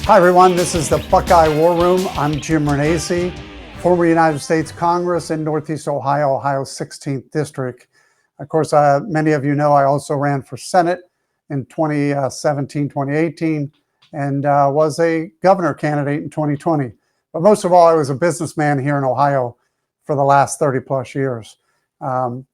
Hi, everyone. This is the Buckeye War Room. I'm Jim Renacci, former United States Congress in Northeast Ohio, Ohio's 16th District. Of course, many of you know I also ran for Senate in 2017, 2018, and was a governor candidate in 2020. But most of all, I was a businessman here in Ohio for the last 30 plus years. I'm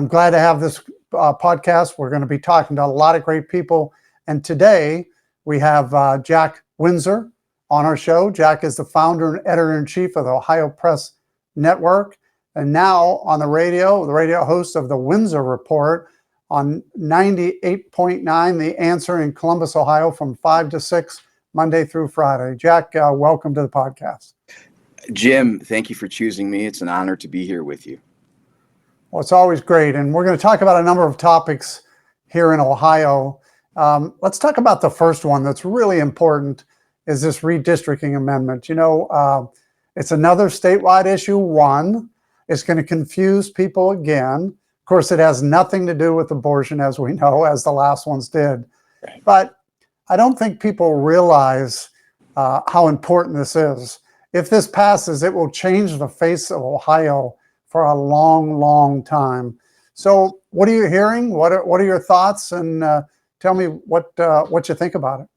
glad to have this podcast. We're going to be talking to a lot of great people. And today we have Jack Windsor on our show. Jack is the founder and editor-in-chief of the Ohio Press Network, and now on the radio host of the Windsor Report on 98.9 The Answer in Columbus, Ohio, from 5 to 6, Monday through Friday. Jack, welcome to the podcast. Jim, thank you for choosing me. It's an honor to be here with you. Well, it's always great, and we're going to talk about a number of topics here in Ohio. Let's talk about the first one that's really important, is this redistricting amendment. You know, it's another statewide issue. One, it's going to confuse people again. Of course, it has nothing to do with abortion, as we know, as the last ones did. Right. But I don't think people realize how important this is. If this passes, it will change the face of Ohio for a long, long time. So what are you hearing? What are your thoughts? And tell me what you think about it.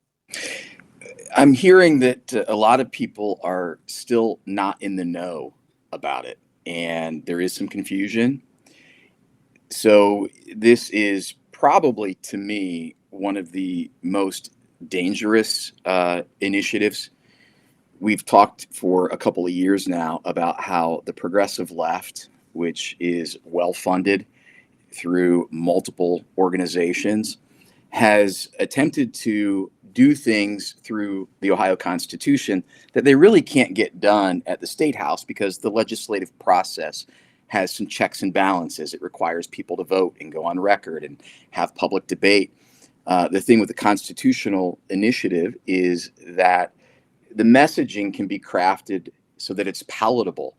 I'm hearing that a lot of people are still not in the know about it, and there is some confusion. So this is probably, to me, one of the most dangerous initiatives. We've talked for a couple of years now about how the progressive left, which is well-funded through multiple organizations, has attempted to do things through the Ohio Constitution that they really can't get done at the State House because the legislative process has some checks and balances. It requires people to vote and go on record and have public debate. The thing with the constitutional initiative is that the messaging can be crafted so that it's palatable.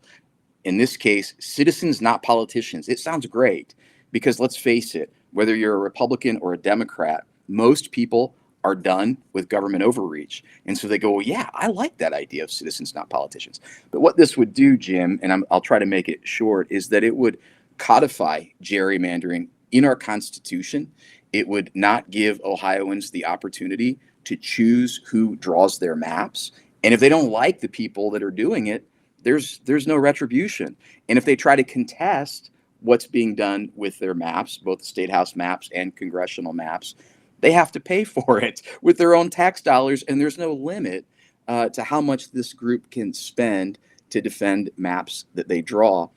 In this case, citizens, not politicians. It sounds great because, let's face it, whether you're a Republican or a Democrat, most people are done with government overreach. And so they go, well, yeah, I like that idea of citizens, not politicians. But what this would do, Jim, and I'll try to make it short, is that it would codify gerrymandering in our Constitution. It would not give Ohioans the opportunity to choose who draws their maps. And if they don't like the people that are doing it, there's no retribution. And if they try to contest what's being done with their maps, both the State House maps and congressional maps, they have to pay for it with their own tax dollars, and there's no limit to how much this group can spend to defend maps that they draw.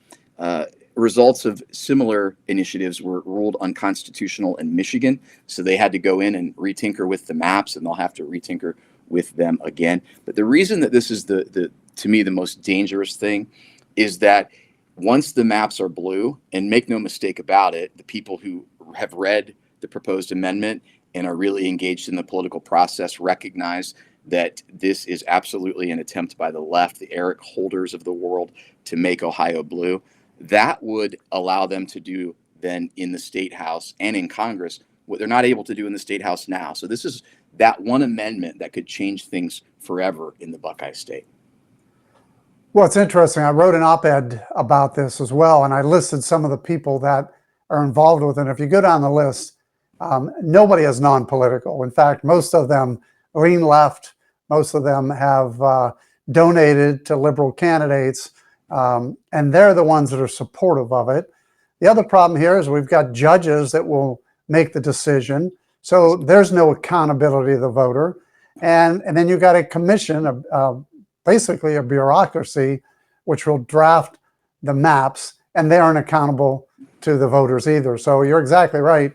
Results of similar initiatives were ruled unconstitutional in Michigan, so they had to go in and retinker with the maps, and they'll have to retinker with them again. But the reason that this is to me, the most dangerous thing is that once the maps are blue, and make no mistake about it, the people who have read the proposed amendment and are really engaged in the political process recognize that this is absolutely an attempt by the left, the Eric Holders of the world, to make Ohio blue. That would allow them to do then in the State House and in Congress what they're not able to do in the State House now. So this is that one amendment that could change things forever in the Buckeye State. Well, it's interesting. I wrote an op-ed about this as well, and I listed some of the people that are involved with it. If you go down the list, nobody is non-political. In fact, most of them lean left. Most of them have donated to liberal candidates, and they're the ones that are supportive of it. The other problem here is we've got judges that will make the decision, so there's no accountability of the voter. And then you've got a commission, basically a bureaucracy, which will draft the maps, and they aren't accountable to the voters either. So you're exactly right.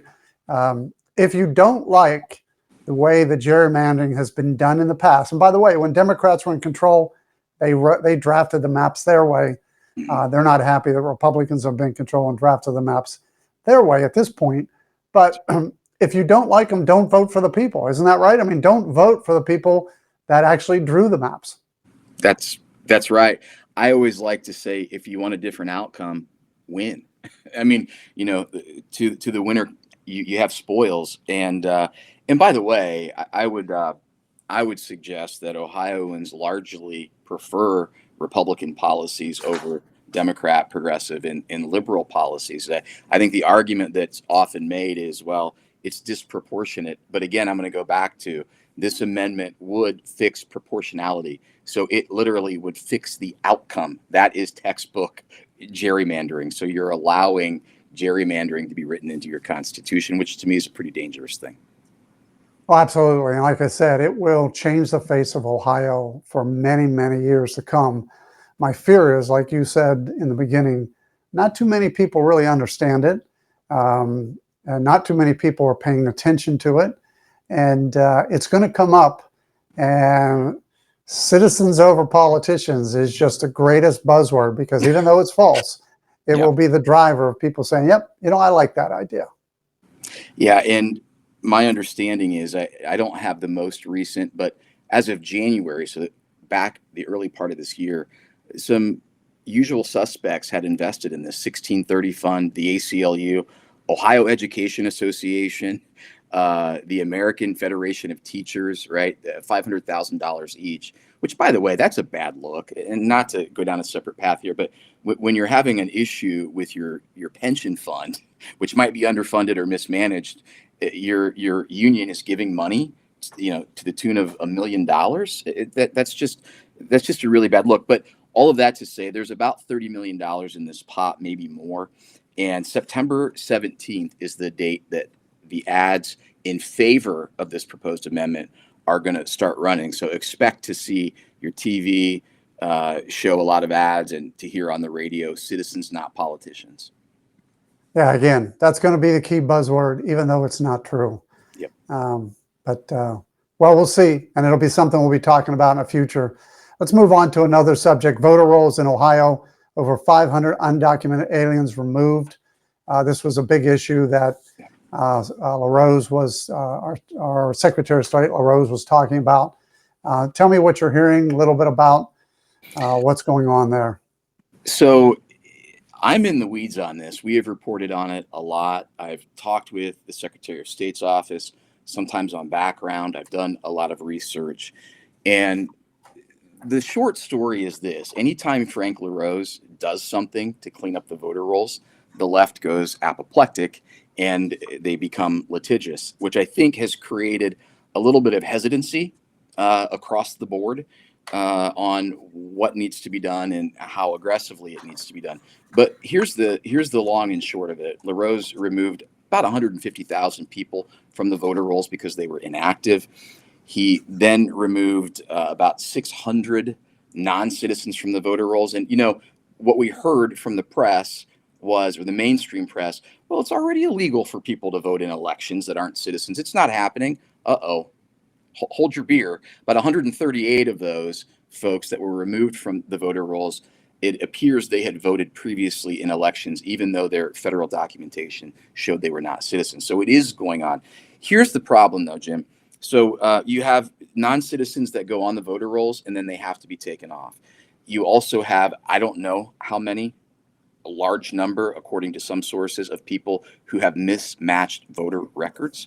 If you don't like the way the gerrymandering has been done in the past, and by the way, when Democrats were in control, they drafted the maps their way. They're not happy that Republicans have been in control and drafted the maps their way at this point. But if you don't like them, don't vote for the people. Isn't that right? I mean, don't vote for the people that actually drew the maps. That's right. I always like to say, if you want a different outcome, win. I mean, you know, to the winner, you have spoils. And by the way, I'm I would suggest that Ohioans largely prefer Republican policies over Democrat, progressive, and liberal policies. I think the argument that's often made is, well, it's disproportionate. But again, I'm going to go back to this amendment would fix proportionality. So it literally would fix the outcome. That is textbook gerrymandering. So you're allowing gerrymandering to be written into your Constitution, which to me is a pretty dangerous thing. Well, absolutely. And like I said, it will change the face of Ohio for many, many years to come. My fear is, like you said in the beginning, not too many people really understand it. And not too many people are paying attention to it. And it's going to come up. And citizens over politicians is just the greatest buzzword, because even though it's false, it Yeah. will be the driver of people saying, yep, I like that idea. Yeah. And my understanding is I don't have the most recent, but as of January, so back the early part of this year, some usual suspects had invested in this 1630 fund, the ACLU, Ohio Education Association, the American Federation of Teachers, right? $500,000 each, which, by the way, that's a bad look. And not to go down a separate path here, but when you're having an issue with your pension fund, which might be underfunded or mismanaged, your union is giving money, to the tune of $1 million. That's just a really bad look. But all of that to say, there's about $30 million in this pot, maybe more. And September 17th is the date that the ads in favor of this proposed amendment are going to start running. So expect to see your TV show a lot of ads, and to hear on the radio, citizens, not politicians. Yeah, again, that's going to be the key buzzword, even though it's not true. Yep. Well, we'll see. And it'll be something we'll be talking about in the future. Let's move on to another subject. Voter rolls in Ohio, over 500 undocumented aliens removed. This was a big issue that LaRose was, our Secretary of State LaRose was talking about. Tell me what you're hearing, a little bit about what's going on there. So I'm in the weeds on this. We have reported on it a lot. I've talked with the Secretary of State's office, sometimes on background. I've done a lot of research. And the short story is this: anytime Frank LaRose does something to clean up the voter rolls, the left goes apoplectic and they become litigious, which I think has created a little bit of hesitancy across the board on what needs to be done and how aggressively it needs to be done. But here's the long and short of it. LaRose removed about 150,000 people from the voter rolls because they were inactive. He then removed about 600 non-citizens from the voter rolls. And what we heard from the press was, or the mainstream press, well, it's already illegal for people to vote in elections that aren't citizens. It's not happening. Uh-oh. Hold your beer. About 138 of those folks that were removed from the voter rolls, it appears they had voted previously in elections, even though their federal documentation showed they were not citizens. So it is going on. Here's the problem, though, Jim. So you have non-citizens that go on the voter rolls, and then they have to be taken off. You also have, I don't know how many, a large number, according to some sources, of people who have mismatched voter records.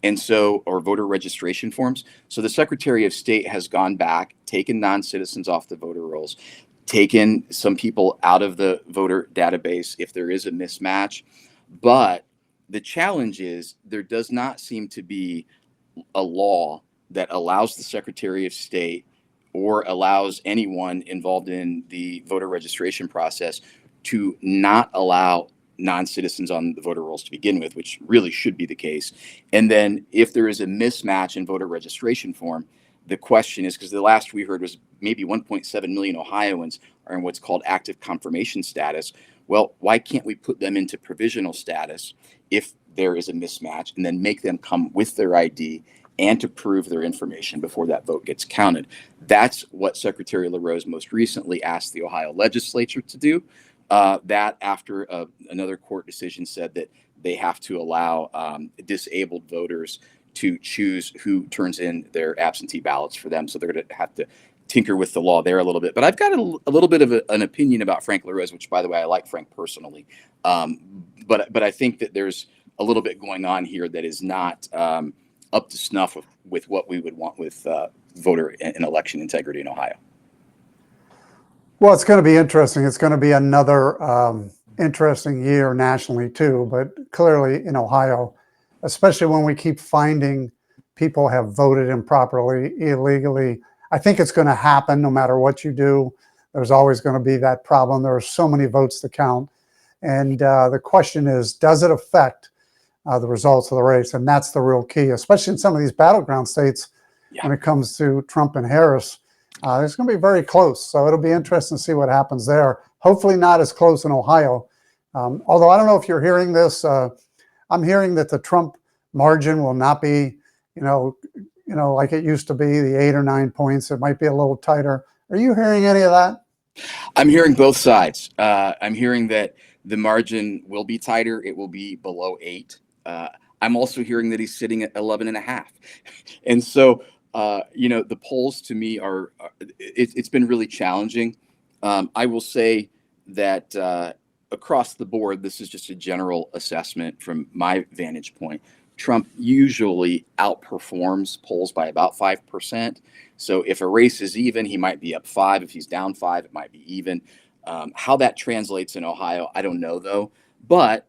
And so, or voter registration forms. So the Secretary of State has gone back, taken non-citizens off the voter rolls, taken some people out of the voter database if there is a mismatch. But the challenge is there does not seem to be a law that allows the Secretary of State or allows anyone involved in the voter registration process to not allow non-citizens on the voter rolls to begin with, which really should be the case. And then if there is a mismatch in voter registration form, the question is, because the last we heard was maybe 1.7 million Ohioans are in what's called active confirmation status. Well, why can't we put them into provisional status if there is a mismatch, and then make them come with their ID and to prove their information before that vote gets counted? That's what Secretary LaRose most recently asked the Ohio legislature to do. That after another court decision said that they have to allow disabled voters to choose who turns in their absentee ballots for them. So they're going to have to tinker with the law there a little bit. But I've got a little bit of an opinion about Frank LaRose, which, by the way, I like Frank personally. But I think that there's a little bit going on here that is not up to snuff with what we would want with voter and election integrity in Ohio. Well, it's going to be interesting. It's going to be another interesting year nationally too, but clearly in Ohio, especially when we keep finding people have voted improperly, illegally. I think it's going to happen no matter what you do. There's always going to be that problem. There are so many votes to count. And the question is, does it affect the results of the race? And that's the real key, especially in some of these battleground states when it comes to Trump and Harris. It's going to be very close. So it'll be interesting to see what happens there. Hopefully not as close in Ohio. Although I don't know if you're hearing this. I'm hearing that the Trump margin will not be, like it used to be, the 8 or 9 points. It might be a little tighter. Are you hearing any of that? I'm hearing both sides. I'm hearing that the margin will be tighter. It will be below 8. I'm also hearing that he's sitting at 11.5. And so, the polls to me it's been really challenging. I will say that across the board, this is just a general assessment from my vantage point. Trump usually outperforms polls by about 5%. So if a race is even, he might be up 5. If he's down 5, it might be even. How that translates in Ohio, I don't know, though. But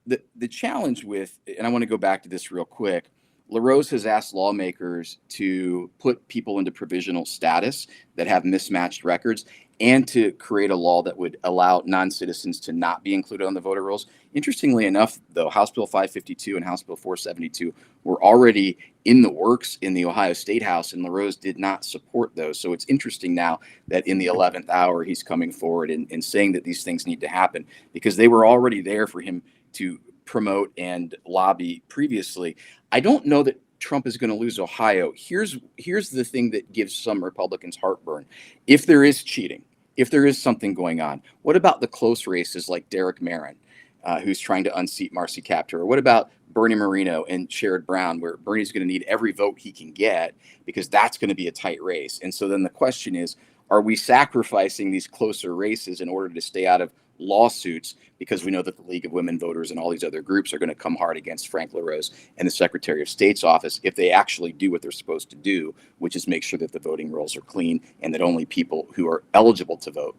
the challenge with, and I want to go back to this real quick, LaRose has asked lawmakers to put people into provisional status that have mismatched records and to create a law that would allow non-citizens to not be included on the voter rolls. Interestingly enough, though, House Bill 552 and House Bill 472 were already in the works in the Ohio State House, and LaRose did not support those. So it's interesting now that in the 11th hour, he's coming forward and saying that these things need to happen because they were already there for him to promote and lobby previously. I don't know that Trump is going to lose Ohio. Here's the thing that gives some Republicans heartburn. If there is cheating, if there is something going on, what about the close races like Derek Marin, who's trying to unseat Marcy Kaptur? Or what about Bernie Moreno and Sherrod Brown, where Bernie's going to need every vote he can get because that's going to be a tight race? And so then the question is, are we sacrificing these closer races in order to stay out of lawsuits because we know that the League of Women Voters and all these other groups are going to come hard against Frank LaRose and the Secretary of State's office if they actually do what they're supposed to do, which is make sure that the voting rolls are clean and that only people who are eligible to vote.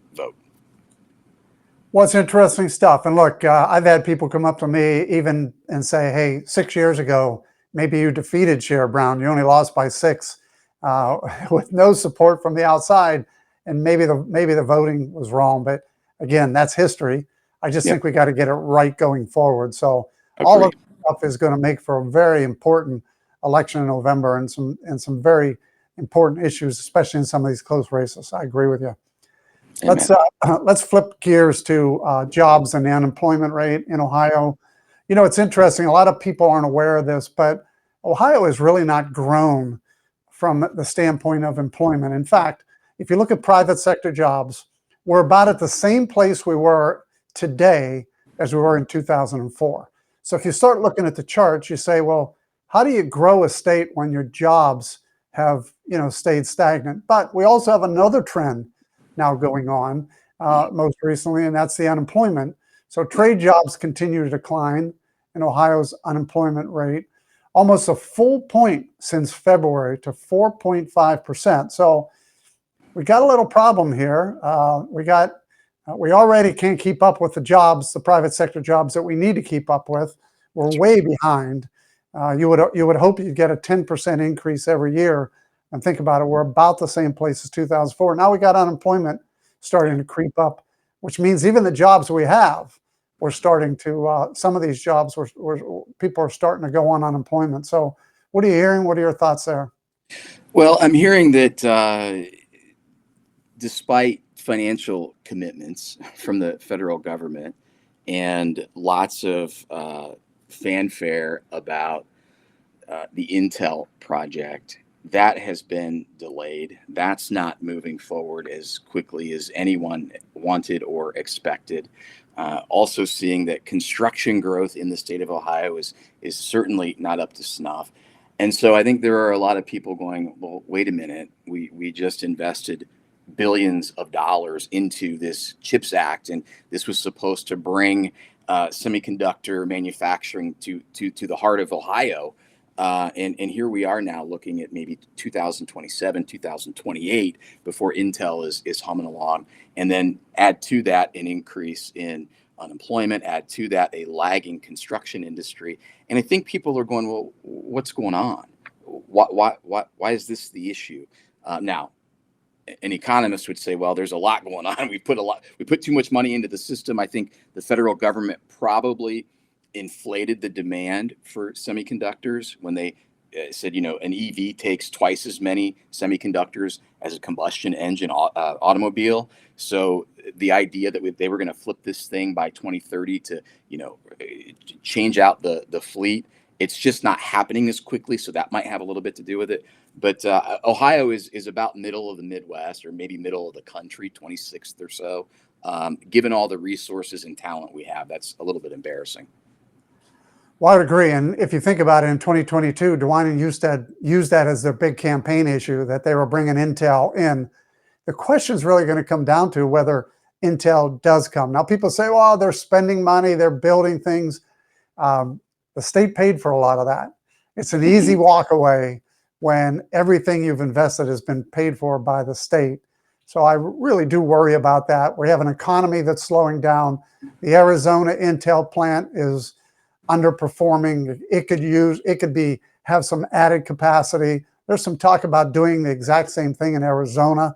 Well, it's interesting stuff. And look, I've had people come up to me even and say, hey, 6 years ago, maybe you defeated Sherrod Brown. You only lost by 6 with no support from the outside. And maybe the voting was wrong. But again, that's history. I just think we got to get it right going forward. So all of this stuff is going to make for a very important election in November and some very important issues, especially in some of these close races. I agree with you. Let's flip gears to jobs and the unemployment rate in Ohio. It's interesting. A lot of people aren't aware of this, but Ohio has really not grown from the standpoint of employment. In fact, if you look at private sector jobs, we're about at the same place we were today as we were in 2004. So if you start looking at the charts, you say, well, how do you grow a state when your jobs have, stayed stagnant? But we also have another trend now going on most recently, and that's the unemployment. So trade jobs continue to decline in Ohio's unemployment rate, almost a full point since February to 4.5%. So we got a little problem here. We already can't keep up with the private sector jobs that we need to keep up with. We're way behind. You would hope you'd get a 10% increase every year. And think about it, we're about the same place as 2004. Now we got unemployment starting to creep up, which means even the jobs we have, we're starting to, some of these jobs where people are starting to go on unemployment. So what are you hearing? What are your thoughts there? Well, I'm hearing that despite financial commitments from the federal government and lots of fanfare about the Intel project, that has been delayed. That's not moving forward as quickly as anyone wanted or expected. Also seeing that construction growth in the state of Ohio is certainly not up to snuff. And so I think there are a lot of people going, well, wait a minute, we just invested billions of dollars into this CHIPS Act, and this was supposed to bring semiconductor manufacturing to the heart of Ohio. And here we are now looking at maybe 2027, 2028 before Intel is humming along. And then add to that an increase in unemployment, add to that a lagging construction industry. And I think people are going, well, what's going on? Why is this the issue? Now, an economist would say, well, there's a lot going on. We put too much money into the system. I think the federal government probably inflated the demand for semiconductors when they said, an EV takes twice as many semiconductors as a combustion engine automobile. So the idea that they were going to flip this thing by 2030 to, change out the fleet, it's just not happening as quickly. So that might have a little bit to do with it. But Ohio is about middle of the Midwest, or maybe middle of the country, 26th or so. Given all the resources and talent we have, that's a little bit embarrassing. Well, I'd agree. And if you think about it, in 2022, DeWine and Husted used that as their big campaign issue, that they were bringing Intel in. The question is really going to come down to whether Intel does come. Now, people say, well, they're spending money, they're building things. The state paid for a lot of that. It's an easy walk away when everything you've invested has been paid for by the state. So I really do worry about that. We have an economy that's slowing down. The Arizona Intel plant is underperforming. It could have some added capacity. There's some talk about doing the exact same thing in Arizona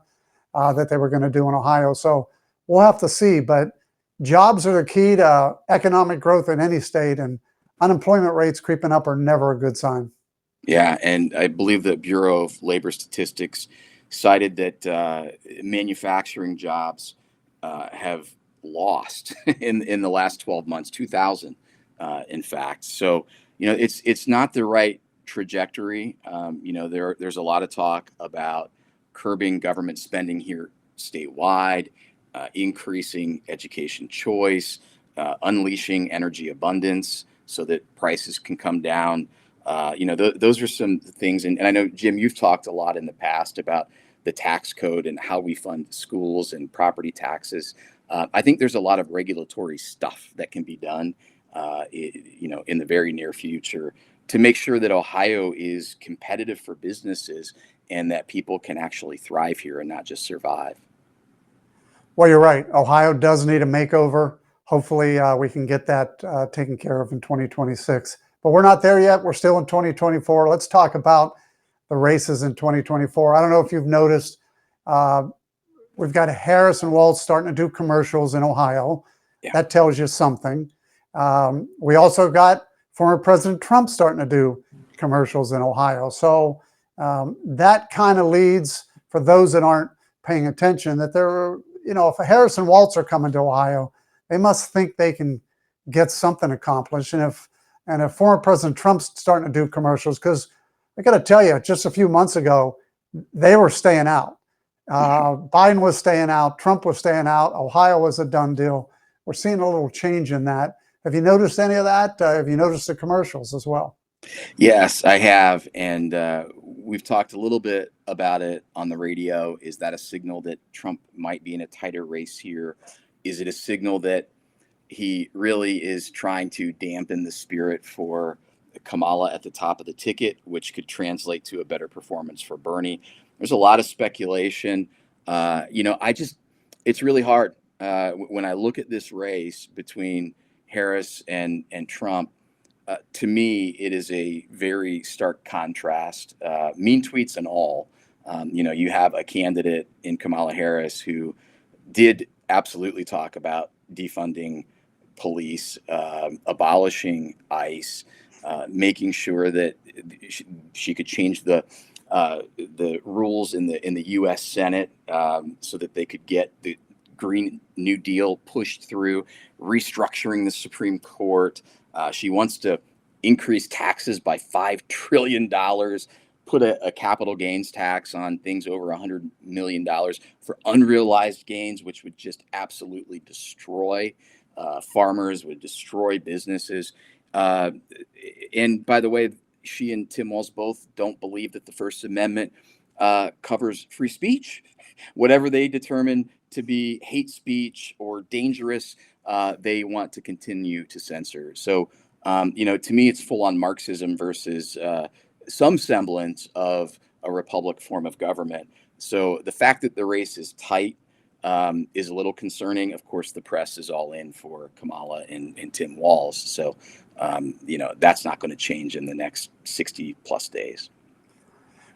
that they were going to do in Ohio. So we'll have to see. But jobs are the key to economic growth in any state, and unemployment rates creeping up are never a good sign. Yeah, and I believe the Bureau of Labor Statistics cited that manufacturing jobs have lost in the last 12 months, 2,000, in fact. So it's not the right trajectory. There's a lot of talk about curbing government spending here statewide, increasing education choice, unleashing energy abundance so that prices can come down. Those are some things. And I know, Jim, you've talked a lot in the past about the tax code and how we fund schools and property taxes. I think there's a lot of regulatory stuff that can be done, in the very near future to make sure that Ohio is competitive for businesses and that people can actually thrive here and not just survive. Well, you're right. Ohio does need a makeover. Hopefully, we can get that taken care of in 2026. But we're not there yet. We're still in 2024. Let's talk about the races in 2024. I don't know if you've noticed, we've got Harris and Walz starting to do commercials in Ohio. Yeah. That tells you something. We also got former President Trump starting to do commercials in Ohio. So that kind of leads, for those that aren't paying attention, that if Harris and Walz are coming to Ohio, they must think they can get something accomplished. And if former President Trump's starting to do commercials, because I got to tell you, just a few months ago, they were staying out. Biden was staying out. Trump was staying out. Ohio was a done deal. We're seeing a little change in that. Have you noticed any of that? Have you noticed the commercials as well? Yes, I have. And we've talked a little bit about it on the radio. Is that a signal that Trump might be in a tighter race here? Is it a signal that he really is trying to dampen the spirit for Kamala at the top of the ticket, which could translate to a better performance for Bernie? There's a lot of speculation. It's really hard. When I look at this race between Harris and Trump, to me, it is a very stark contrast, mean tweets and all. You have a candidate in Kamala Harris who did absolutely talk about defunding police, abolishing ICE, making sure that she could change the rules in the U.S. Senate so that they could get the Green New Deal pushed through, restructuring the Supreme Court. She wants to increase taxes by $5 trillion, put a capital gains tax on things over $100 million for unrealized gains, which would just absolutely destroy farmers, would destroy businesses. And by the way, she and Tim Walz both don't believe that the First Amendment covers free speech. Whatever they determine to be hate speech or dangerous, they want to continue to censor. So To me, it's full on Marxism versus some semblance of a republic form of government. So the fact that the race is tight is a little concerning. Of course, the press is all in for Kamala and Tim Walz. So, that's not going to change in the next 60 plus days.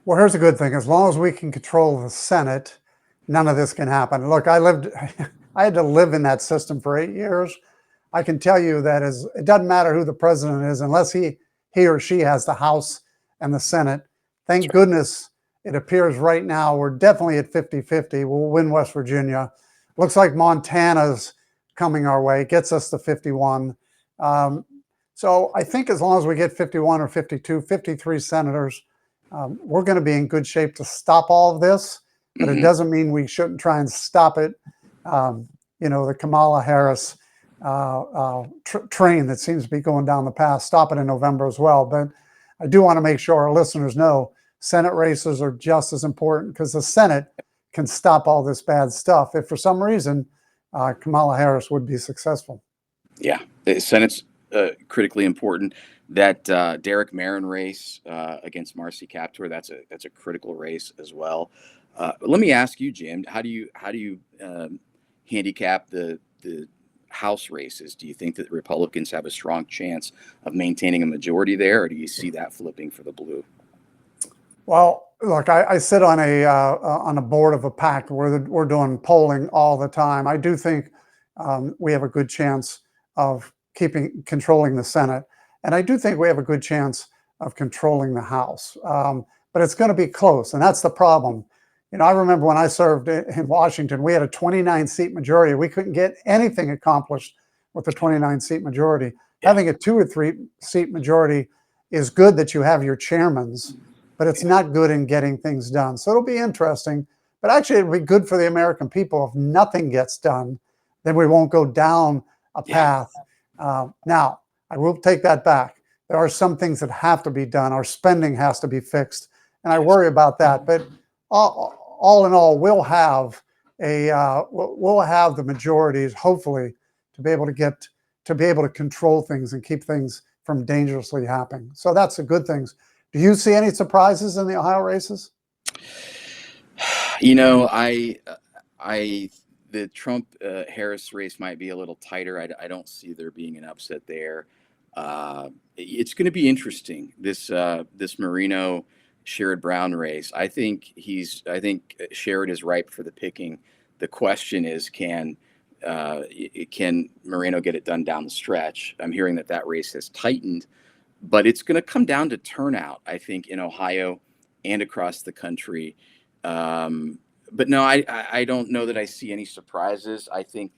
Well, here's a good thing. As long as we can control the Senate, none of this can happen. Look, I had to live in that system for 8 years. I can tell you that it doesn't matter who the president is, unless he or she has the House and the Senate. Thank goodness it appears right now we're definitely at 50-50. We'll win West Virginia. Looks like Montana's coming our way, gets us to 51. So I think as long as we get 51 or 52, 53 senators, we're going to be in good shape to stop all of this, but it doesn't mean we shouldn't try and stop it. The Kamala Harris train that seems to be going down the path, stop it in November as well. But I do want to make sure our listeners know Senate races are just as important, because the Senate can stop all this bad stuff if for some reason Kamala Harris would be successful. Yeah, the Senate's critically important. That Derek Marin race against Marcy Kaptur, that's a critical race as well. Let me ask you, Jim, how do you handicap the House races? Do you think that the Republicans have a strong chance of maintaining a majority there, or do you see that flipping for the blue? Well, look, I sit on a board of a PAC where we're doing polling all the time. I do think we have a good chance of controlling the Senate, and I do think we have a good chance of controlling the House. But it's going to be close, and that's the problem. I remember when I served in Washington, we had a 29-seat majority. We couldn't get anything accomplished with a 29-seat majority. Yeah. Having a 2 or 3-seat majority is good that you have your chairmans, but it's not good in getting things done. So it'll be interesting. But actually, it'll be good for the American people if nothing gets done. Then we won't go down a path. Now, I will take that back. There are some things that have to be done. Our spending has to be fixed, and I worry about that. But all in all, we'll have the majorities, hopefully, to be able to control things and keep things from dangerously happening. So that's the good things. Do you see any surprises in the Ohio races? The Trump Harris race might be a little tighter. I don't see there being an upset there. It's going to be interesting, this Marino Sherrod Brown race. I think Sherrod is ripe for the picking. The question is, can Marino get it done down the stretch? I'm hearing that race has tightened, but it's going to come down to turnout, I think, in Ohio and across the country. But no, I don't know that I see any surprises. I think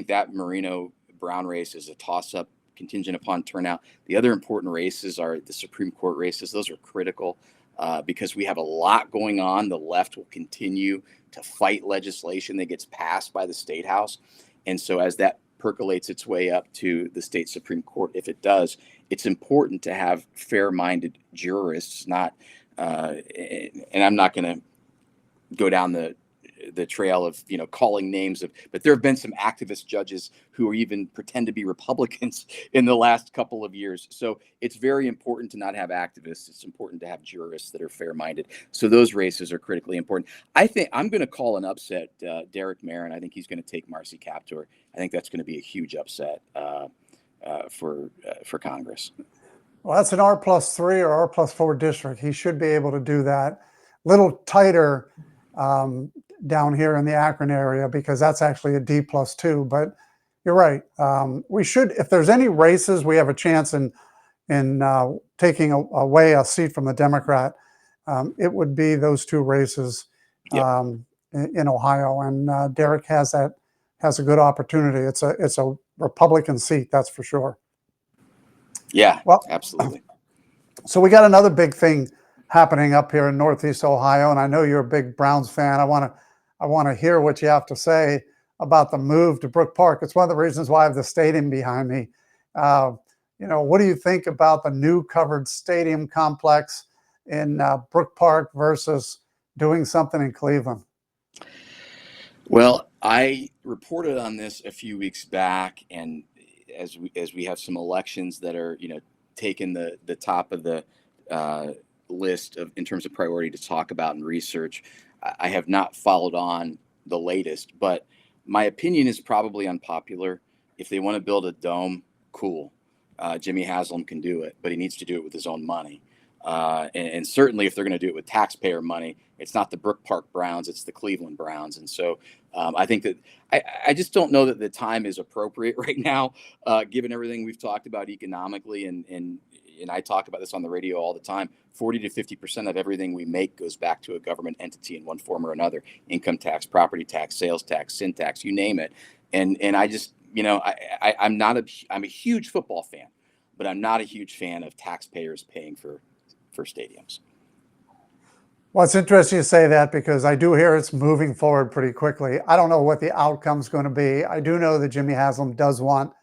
that Marino Brown race is a toss-up, contingent upon turnout. The other important races are the Supreme Court races. Those are critical because we have a lot going on. The left will continue to fight legislation that gets passed by the State House. And so as that percolates its way up to the state Supreme Court, if it does, it's important to have fair-minded jurists, and I'm not going to go down the trail of calling names but there have been some activist judges who even pretend to be Republicans in the last couple of years. So it's very important to not have activists. It's important to have jurists that are fair-minded. So those races are critically important. I think I'm going to call an upset Derek Marin. I think he's going to take Marcy Kaptur. I think that's going to be a huge upset for Congress. Well, that's an R+3 or R+4 district. He should be able to do that. Little tighter down here in the Akron area, because that's actually a D+2. But you're right. We should, if there's any races, we have a chance in taking away a seat from the Democrat. It would be those two races in Ohio, and Derek has a good opportunity. It's a Republican seat, that's for sure. Yeah, well, absolutely. So we got another big thing happening up here in Northeast Ohio, and I know you're a big Browns fan. I want to hear what you have to say about the move to Brook Park. It's one of the reasons why I have the stadium behind me. What do you think about the new covered stadium complex in Brook Park versus doing something in Cleveland? Well, I reported on this a few weeks back, and as we have some elections that are, taking the top of the uh, list of in terms of priority to talk about and research. I have not followed on the latest, but my opinion is probably unpopular. If they want to build a dome, cool. Jimmy Haslam can do it, but he needs to do it with his own money. And certainly, if they're going to do it with taxpayer money, it's not the Brook Park Browns, it's the Cleveland Browns. And so I think that I just don't know that the time is appropriate right now, given everything we've talked about economically. And I talk about this on the radio all the time. 40 to 50% of everything we make goes back to a government entity in one form or another: income tax, property tax, sales tax, sin tax, you name it. And I just, I'm a huge football fan, but I'm not a huge fan of taxpayers paying for stadiums. Well, it's interesting you say that because I do hear it's moving forward pretty quickly. I don't know what the outcome's going to be. I do know that Jimmy Haslam does want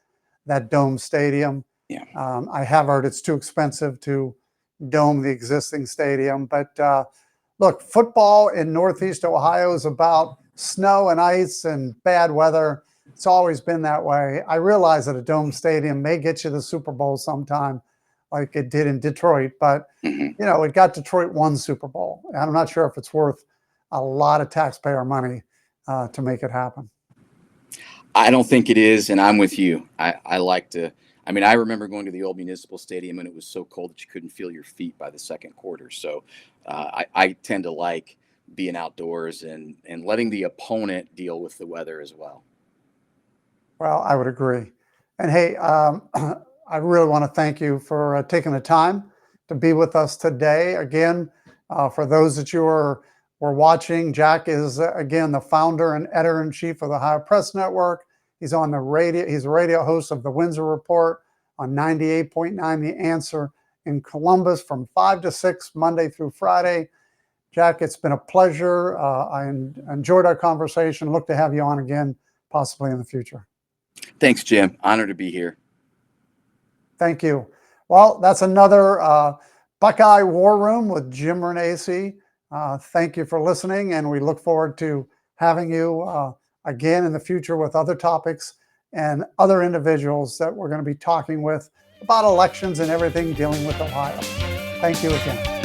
that dome stadium. Yeah. I have heard it's too expensive to dome the existing stadium. But look, football in Northeast Ohio is about snow and ice and bad weather. It's always been that way. I realize that a dome stadium may get you the Super Bowl sometime, like it did in Detroit, but Mm-hmm. it got Detroit one Super Bowl. And I'm not sure if it's worth a lot of taxpayer money to make it happen. I don't think it is, and I'm with you. I like to. I mean, I remember going to the old municipal stadium, and it was so cold that you couldn't feel your feet by the second quarter. So I tend to like being outdoors and letting the opponent deal with the weather as well. Well, I would agree. And hey, I really want to thank you for taking the time to be with us today. Again, for those that were watching, Jack is again the founder and editor-in-chief of the Ohio Press Network. He's on the radio. He's a radio host of the Windsor Report on 98.9 The Answer in Columbus from 5 to 6 Monday through Friday. Jack, it's been a pleasure. I enjoyed our conversation. Look to have you on again, possibly in the future. Thanks, Jim. Honored to be here. Thank you. Well, that's another Buckeye War Room with Jim Renacci. Thank you for listening, and we look forward to having you again in the future with other topics and other individuals that we're going to be talking with about elections and everything dealing with Ohio. Thank you again.